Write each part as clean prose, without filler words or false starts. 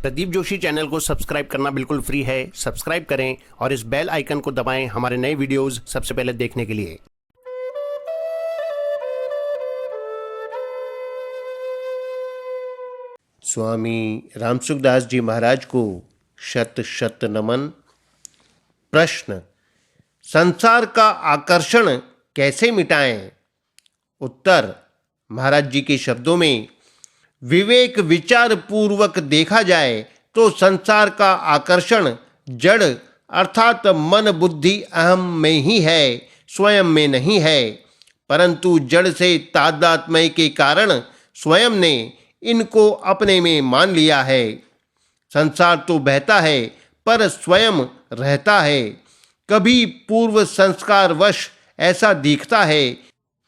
Pradeep Joshi channel को subscribe करना बिल्कुल फ्री है। सब्सक्राइब करें और इस बेल आइकन को दबाएं हमारे नए वीडियोस सबसे पहले देखने के लिए। स्वामी रामसुखदास जी महाराज को शत शत नमन। प्रश्न: संसार का आकर्षण कैसे मिटाएं? उत्तर: महाराज जी के शब्दों में, विवेक विचार पूर्वक देखा जाए तो संसार का आकर्षण जड़ अर्थात मन बुद्धि अहम में ही है, स्वयं में नहीं है। परंतु जड़ से तादात्म्य के कारण स्वयं ने इनको अपने में मान लिया है। संसार तो बहता है पर स्वयं रहता है। कभी पूर्व संस्कारवश ऐसा दिखता है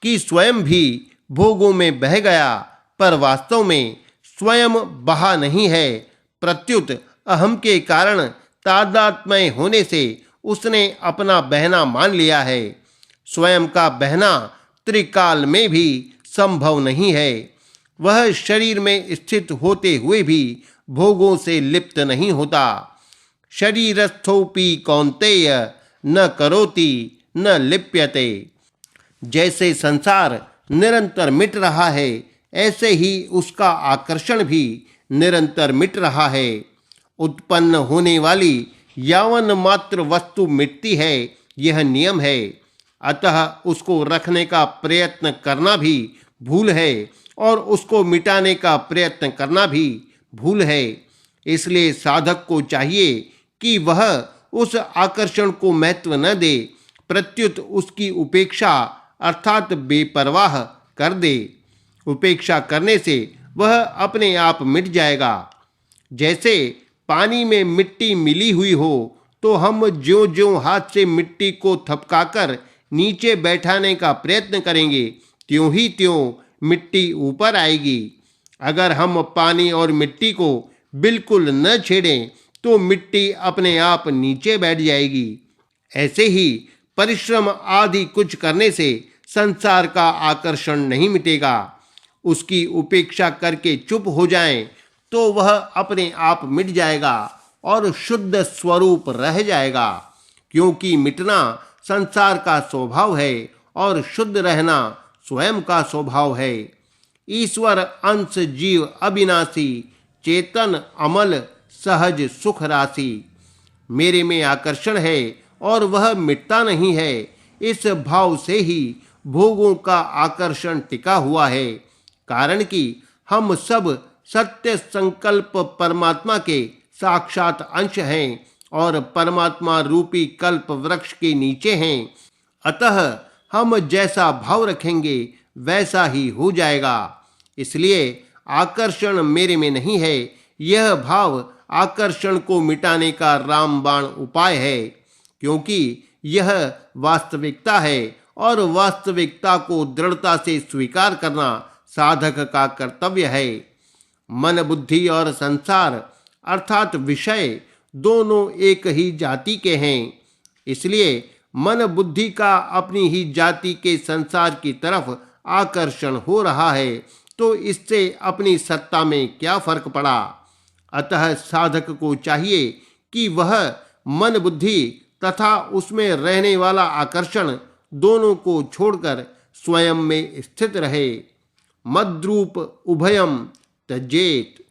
कि स्वयं भी भोगों में बह गया, पर वास्तव में स्वयं बहा नहीं है। प्रत्युत अहम के कारण तादात्म्य होने से उसने अपना बहना मान लिया है। स्वयं का बहना त्रिकाल में भी संभव नहीं है। वह शरीर में स्थित होते हुए भी भोगों से लिप्त नहीं होता। शरीरस्थोपि कौन्तेय न करोति न लिप्यते। जैसे संसार निरंतर मिट रहा है, ऐसे ही उसका आकर्षण भी निरंतर मिट रहा है। उत्पन्न होने वाली यावन मात्र वस्तु मिटती है, यह नियम है। अतः उसको रखने का प्रयत्न करना भी भूल है और उसको मिटाने का प्रयत्न करना भी भूल है। इसलिए साधक को चाहिए कि वह उस आकर्षण को महत्व न दे, प्रत्युत उसकी उपेक्षा अर्थात बेपरवाह कर दे। उपेक्षा करने से वह अपने आप मिट जाएगा। जैसे पानी में मिट्टी मिली हुई हो तो हम ज्यों-ज्यों हाथ से मिट्टी को थपकाकर नीचे बैठाने का प्रयत्न करेंगे, त्यों ही त्यों मिट्टी ऊपर आएगी। अगर हम पानी और मिट्टी को बिल्कुल न छेड़ें तो मिट्टी अपने आप नीचे बैठ जाएगी। ऐसे ही परिश्रम आदि कुछ करने से संसार का आकर्षण नहीं मिटेगा। उसकी उपेक्षा करके चुप हो जाएं तो वह अपने आप मिट जाएगा और शुद्ध स्वरूप रह जाएगा। क्योंकि मिटना संसार का स्वभाव है और शुद्ध रहना स्वयं का स्वभाव है। ईश्वर अंश जीव अविनाशी, चेतन अमल सहज सुख राशि। मेरे में आकर्षण है और वह मिटता नहीं है। इस भाव से ही भोगों का आकर्षण टिका हुआ है। कारण कि हम सब सत्य संकल्प परमात्मा के साक्षात अंश हैं और परमात्मा रूपी कल्प वृक्ष के नीचे हैं। अतः हम जैसा भाव रखेंगे वैसा ही हो जाएगा। इसलिए आकर्षण मेरे में नहीं है, यह भाव आकर्षण को मिटाने का रामबाण उपाय है। क्योंकि यह वास्तविकता है और वास्तविकता को दृढ़ता से स्वीकार करना साधक का कर्तव्य है। मन बुद्धि और संसार अर्थात विषय दोनों एक ही जाति के हैं। इसलिए मन बुद्धि का अपनी ही जाति के संसार की तरफ आकर्षण हो रहा है, तो इससे अपनी सत्ता में क्या फर्क पड़ा। अतः साधक को चाहिए कि वह मन बुद्धि तथा उसमें रहने वाला आकर्षण दोनों को छोड़कर स्वयं में स्थित रहे। मद्रूप उभयम त्यजेत।